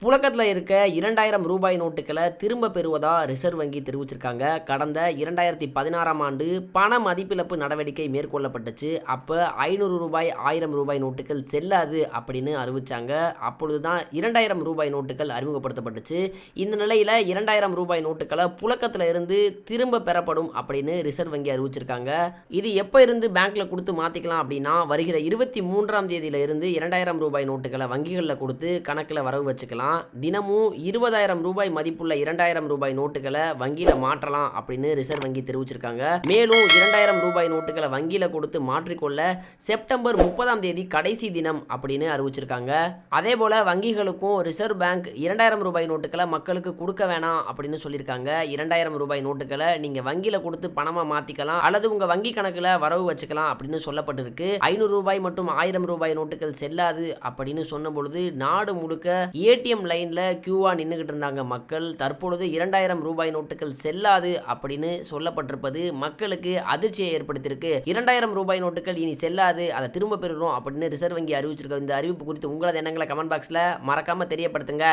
புழக்கத்தில் இருக்க 2000 ரூபாய் நோட்டுகளை திரும்ப பெறுவதா ரிசர்வ் வங்கி தெரிவிச்சிருக்காங்க. கடந்த 2016ஆம் ஆண்டு பண மதிப்பிழப்பு நடவடிக்கை மேற்கொள்ளப்பட்டுச்சு. அப்போ 500 ரூபாய் 1000 ரூபாய் நோட்டுகள் செல்லாது அப்படின்னு அறிவிச்சாங்க. அப்பொழுது தான் 2000 ரூபாய் நோட்டுகள் அறிமுகப்படுத்தப்பட்டுச்சு. இந்த நிலையில் 2000 ரூபாய் நோட்டுகளை புழக்கத்தில் இருந்து திரும்ப பெறப்படும் அப்படின்னு ரிசர்வ் வங்கி அறிவிச்சிருக்காங்க. இது எப்போ இருந்து பேங்க்ல கொடுத்து மாற்றிக்கலாம் அப்படின்னா, வருகிற 23ஆம் தேதியில இருந்து 2000 ரூபாய் நோட்டுகளை வங்கிகளில் கொடுத்து கணக்கில் வரவு வச்சுக்கலாம். தினமும் 20,000 ரூபாய் மதிப்புள்ள 2000 ரூபாய் நோட்டுகளை வங்கியில் மாற்றலாம் அப்படின்னு ரிசர்வ் வங்கி தெரிவிச்சிருக்காங்க. மேலும் 2000 ரூபாய் நோட்டுகளை வங்கியில் கொடுத்து மாற்றிக்கொள்ள செப்டம்பர் 30ஆம் தேதி கடைசி தினம் அப்படின்னு அறிவிச்சிருக்காங்க. அதே போல வங்கிகளுக்கும் ரிசர்வ் பேங்க் 2000 ரூபாய் நோட்டுகளை மக்களுக்கு கொடுக்க வேணாம் அப்படின்னு சொல்லியிருக்காங்க. 2000 ரூபாய் நோட்டுகளை நீங்க வங்கியில் கொடுத்து பணமா மாத்திக்கலாம் அல்லது உங்க வங்கி கணக்கில் வரவு வச்சுக்கலாம் அப்படின்னு சொல்லப்பட்டிருக்கு. 500 ரூபாய் மற்றும் 1000 ரூபாய் நோட்டுகள் செல்லாது அப்படின்னு சொன்ன பொழுது நாடு முழுக்க ஏடிஎம் லைன்ல கியூவா நின்றுகிட்டு இருந்தாங்க மக்கள். தற்பொழுது 2000 ரூபாய் நோட்டுகள் செல்லாது அப்படின்னு சொல்லப்பட்டிருப்பது மக்களுக்கு அதிர்ச்சியை ஏற்படுத்தியிருக்கு. 2000 ரூபாய் நோட்டுகள் இனி செல்லாது, அதை திரும்ப பெறுறோம் அப்படின்னு ரிசர்வ் வங்கி அறிவிச்சிருக்க. இந்த அறிவிப்பு குறித்து உங்களது எண்ணங்களை கமெண்ட் பாக்ஸ்ல மறக்காம தெரியப்படுத்துங்க.